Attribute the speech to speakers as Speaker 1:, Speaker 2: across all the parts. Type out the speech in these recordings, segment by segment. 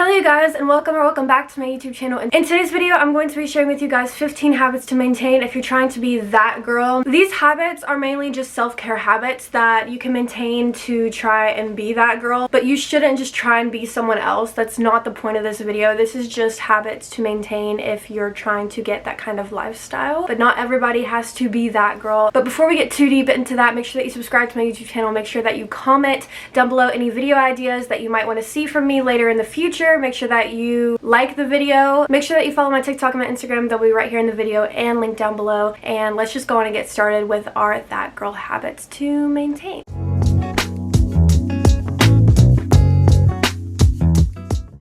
Speaker 1: Hello you guys, and welcome back to my YouTube channel. In today's video, I'm going to be sharing with you guys 15 habits to maintain if you're trying to be that girl. These habits are mainly just self-care habits that you can maintain to try and be that girl, but you shouldn't just try and be someone else. That's not the point of this video. This is just habits to maintain if you're trying to get that kind of lifestyle, but not everybody has to be that girl. But before we get too deep into that, make sure that you subscribe to my YouTube channel. Make sure that you comment down below any video ideas that you might want to see from me later in the future. Make sure that you like the video. Make sure that you follow my TikTok and my Instagram. They'll be right here in the video and linked down below. And let's just go on and get started with our that girl habits to maintain.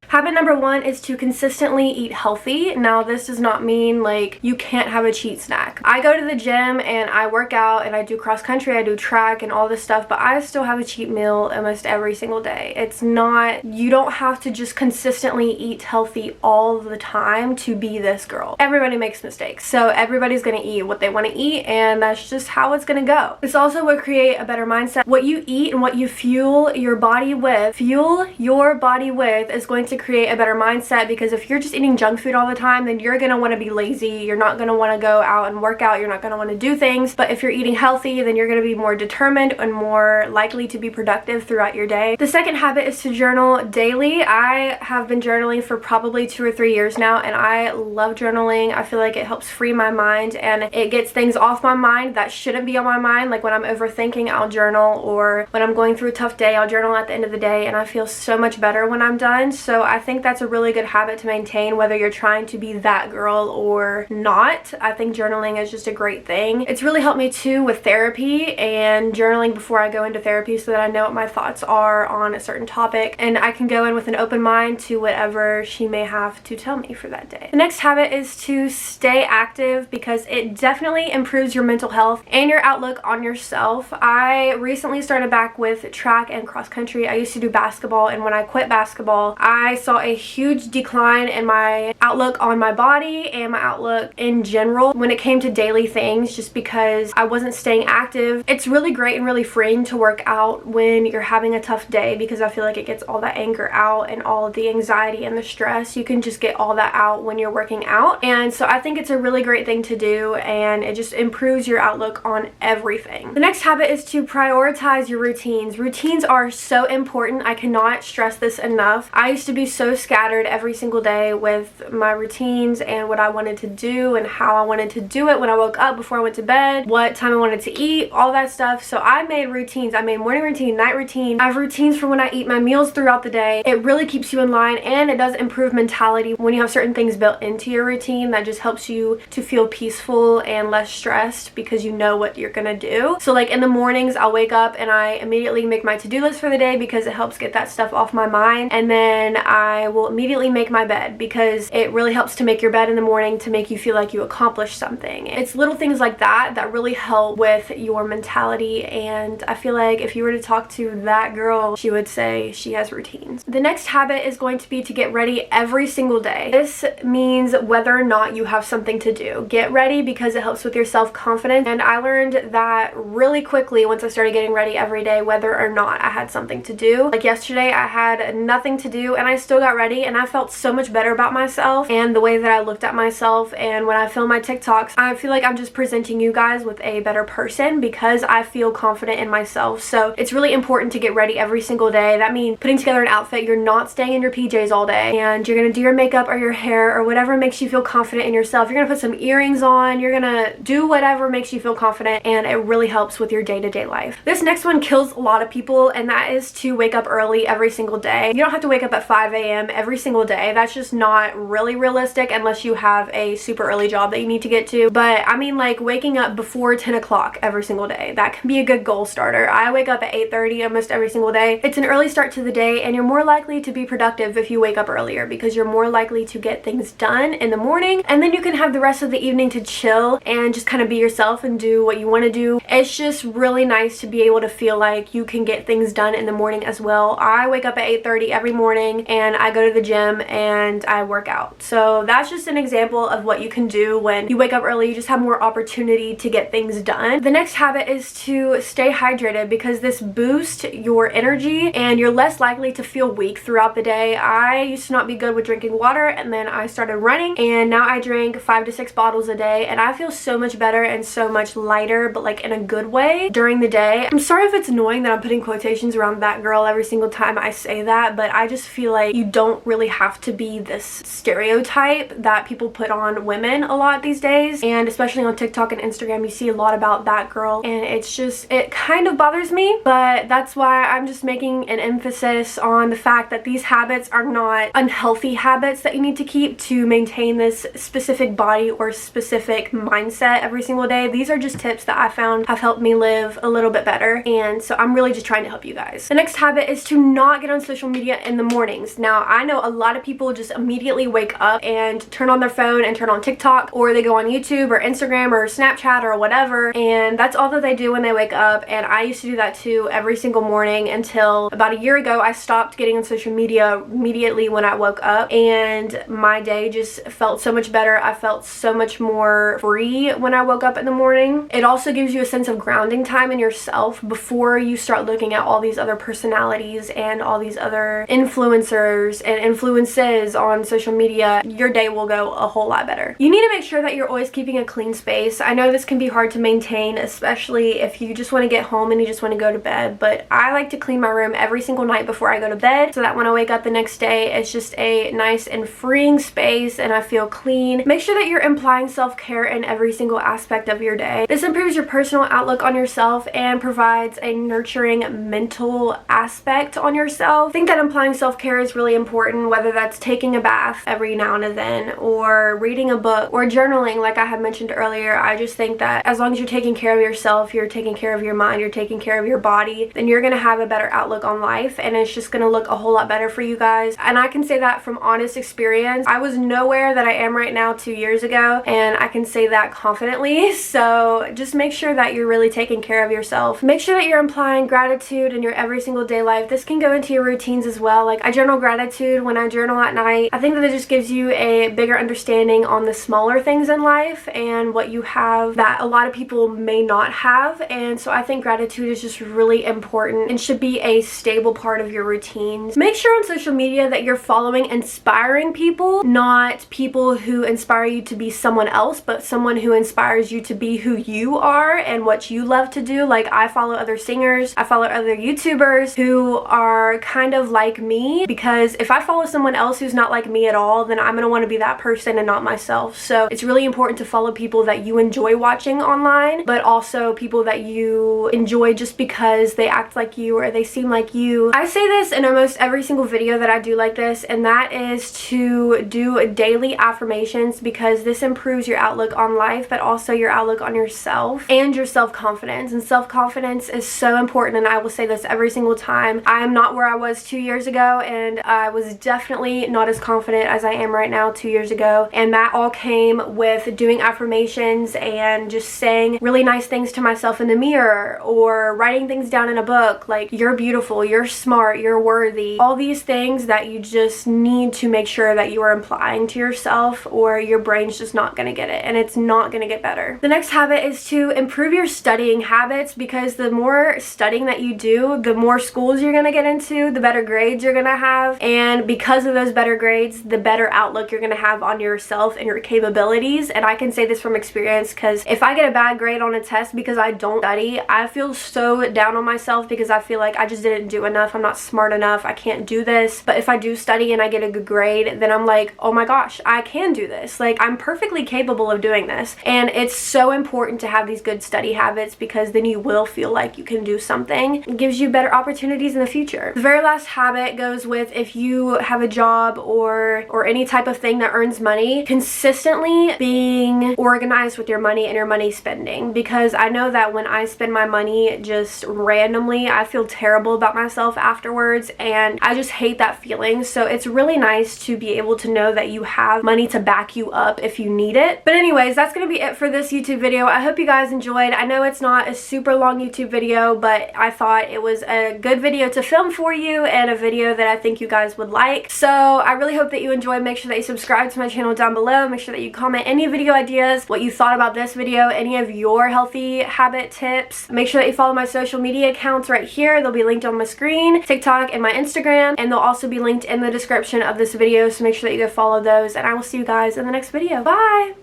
Speaker 1: Habit number one is to consistently eat healthy. Now, this does not mean like you can't have a cheat snack. I go to the gym and I work out and I do cross country, I do track and all this stuff, but I still have a cheat meal almost every single day. It's not, you don't have to just consistently eat healthy all the time to be this girl. Everybody makes mistakes, so everybody's gonna eat what they want to eat, and that's just how it's gonna go. This also will create a better mindset. What you eat and what you fuel your body with is going to create a better mindset, because if you're just eating junk food all the time, then you're gonna want to be lazy, you're not gonna want to go out and work out, you're not gonna want to do things. But if you're eating healthy, then you're gonna be more determined and more likely to be productive throughout your day. The second habit is to journal daily. I have been journaling for probably 2 or 3 years now, and I love journaling. I feel like it helps free my mind and it gets things off my mind that shouldn't be on my mind. Like when I'm overthinking, I'll journal, or when I'm going through a tough day, I'll journal at the end of the day, and I feel so much better when I'm done. So I think that's a really good habit to maintain whether you're trying to be that girl or not. I think journaling is just a great thing. It's really helped me too with therapy and journaling before I go into therapy, so that I know what my thoughts are on a certain topic and I can go in with an open mind to whatever she may have to tell me for that day. The next habit is to stay active, because it definitely improves your mental health and your outlook on yourself. I recently started back with track and cross country. I used to do basketball, and when I quit basketball, I saw a huge decline in my outlook on my body and my outlook in general when it came to daily things, just because I wasn't staying active. It's really great and really freeing to work out when you're having a tough day, because I feel like it gets all that anger out and all of the anxiety and the stress. You can just get all that out when you're working out, and so I think it's a really great thing to do, and it just improves your outlook on everything. The next habit is to prioritize your routines. Routines are so important. I cannot stress this enough. I used to be so scattered every single day with my routines and what I wanted to do and how I wanted to do it when I woke up, before I went to bed, what time I wanted to eat, all that stuff. So I made routines. I made morning routine, night routine. I have routines for when I eat my meals throughout the day. It really keeps you in line, and it does improve mentality when you have certain things built into your routine. That just helps you to feel peaceful and less stressed, because you know what you're gonna do. So like in the mornings, I'll wake up and I immediately make my to-do list for the day, because it helps get that stuff off my mind. And then I will immediately make my bed, because it really helps to make your bed in the morning to make you feel like you accomplished something. It's little things like that that really help with your mentality, and I feel like if you were to talk to that girl, she would say she has routines. The next habit is going to be to get ready every single day. This means whether or not you have something to do. Get ready, because it helps with your self-confidence, and I learned that really quickly once I started getting ready every day, whether or not I had something to do. Like yesterday, I had nothing to do and I still got ready, and I felt so much better about myself and the way that I looked at myself. And when I film my TikToks, I feel like I'm just presenting you guys with a better person, because I feel confident in myself. So it's really important to get ready every single day. That means putting together an outfit. You're not staying in your PJs all day, and you're gonna do your makeup or your hair or whatever makes you feel confident in yourself. You're gonna put some earrings on, you're gonna do whatever makes you feel confident, and it really helps with your day-to-day life. This next one kills a lot of people, and that is to wake up early every single day. You don't have to wake up at 5 a.m. every single day. That's just not really realistic unless you have a super early job that you need to get to. But I mean, like waking up before 10 o'clock every single day, that can be a good goal starter. I wake up at 8:30 almost every single day. It's an early start to the day, and you're more likely to be productive if you wake up earlier, because you're more likely to get things done in the morning, and then you can have the rest of the evening to chill and just kind of be yourself and do what you want to do. It's just really nice to be able to feel like you can get things done in the morning as well. I wake up at 8:30 every morning, and then I go to the gym and I work out. So that's just an example of what you can do when you wake up early. You just have more opportunity to get things done. The next habit is to stay hydrated, because this boosts your energy and you're less likely to feel weak throughout the day. I used to not be good with drinking water, and then I started running, and now I drink 5 to 6 bottles a day, and I feel so much better and so much lighter, but like in a good way during the day. I'm sorry if it's annoying that I'm putting quotations around that girl every single time I say that, but I just feel like you don't really have to be this stereotype that people put on women a lot these days, and especially on TikTok and Instagram you see a lot about that girl, and it's just, it kind of bothers me. But that's why I'm just making an emphasis on the fact that these habits are not unhealthy habits that you need to keep to maintain this specific body or specific mindset every single day. These are just tips that I found have helped me live a little bit better, and so I'm really just trying to help you guys. The next habit is to not get on social media in the mornings. Now I know a lot of people just immediately wake up and turn on their phone and turn on TikTok, or they go on YouTube or Instagram or Snapchat or whatever, and that's all that they do when they wake up. And I used to do that too every single morning until about a year ago. I stopped getting on social media immediately when I woke up, and my day just felt so much better. I felt so much more free when I woke up in the morning. It also gives you a sense of grounding time in yourself before you start looking at all these other personalities and all these other influencers and influences on social media. Your day will go a whole lot better. You need to make sure that you're always keeping a clean space. I know this can be hard to maintain, especially if you just want to get home and you just want to go to bed, but I like to clean my room every single night before I go to bed, so that when I wake up the next day it's just a nice and freeing space and I feel clean. Make sure that you're implying self-care in every single aspect of your day. This improves your personal outlook on yourself and provides a nurturing mental aspect on yourself. I think that implying self-care is really important, whether that's taking a bath every now and then, or reading a book, or journaling like I had mentioned earlier. I just think that as long as you're taking care of yourself, you're taking care of your mind, you're taking care of your body, then you're gonna have a better outlook on life, and it's just gonna look a whole lot better for you guys. And I can say that from honest experience. I was nowhere that I am right now 2 years ago, and I can say that confidently. So just make sure that you're really taking care of yourself. Make sure that you're implying gratitude in your every single day life. This can go into your routines as well. Like I journal gratitude when I journal at night. I think that it just gives you a bigger understanding on the smaller things in life and what you have that a lot of people may not have. And so I think gratitude is just really important and should be a stable part of your routines. Make sure on social media that you're following inspiring people, not people who inspire you to be someone else, but someone who inspires you to be who you are and what you love to do. Like I follow other singers, I follow other YouTubers who are kind of like me, because if I follow someone else who's not like me at all, then I'm gonna want to be that person and not myself. So it's really important to follow people that you enjoy watching online, but also people that you enjoy just because they act like you or they seem like you. I say this in almost every single video that I do like this, and that is to do daily affirmations, because this improves your outlook on life, but also your outlook on yourself and your self-confidence. And self-confidence is so important, and I will say this every single time. I am not where I was 2 years ago, and I was definitely not as confident as I am right now 2 years ago, and that all came with doing affirmations and just saying really nice things to myself in the mirror, or writing things down in a book like you're beautiful, you're smart, you're worthy. All these things that you just need to make sure that you are implying to yourself, or your brain's just not gonna get it and it's not gonna get better. The next habit is to improve your studying habits, because the more studying that you do, the more schools you're gonna get into, the better grades you're gonna have, and because of those better grades, the better outlook you're gonna have on yourself and your capabilities. And I can say this from experience, because if I get a bad grade on a test because I don't study, I feel so down on myself, because I feel like I just didn't do enough, I'm not smart enough, I can't do this. But if I do study and I get a good grade, then I'm like, oh my gosh, I can do this. Like I'm perfectly capable of doing this. And it's so important to have these good study habits, because then you will feel like you can do something. It gives you better opportunities in the future. The very last habit goes with, if you have a job or any type of thing that earns money, consistently being organized with your money and your money spending. Because I know that when I spend my money just randomly, I feel terrible about myself afterwards, and I just hate that feeling. So it's really nice to be able to know that you have money to back you up if you need it. But anyways, that's gonna be it for this YouTube video. I hope you guys enjoyed. I know it's not a super long YouTube video, but I thought it was a good video to film for you, and a video that I think you guys guys would like. So I really hope that you enjoyed. Make sure that you subscribe to my channel down below. Make sure that you comment any video ideas, what you thought about this video, any of your healthy habit tips. Make sure that you follow my social media accounts right here. They'll be linked on my screen, TikTok and my Instagram, and they'll also be linked in the description of this video, so make sure that you go follow those, and I will see you guys in the next video. Bye!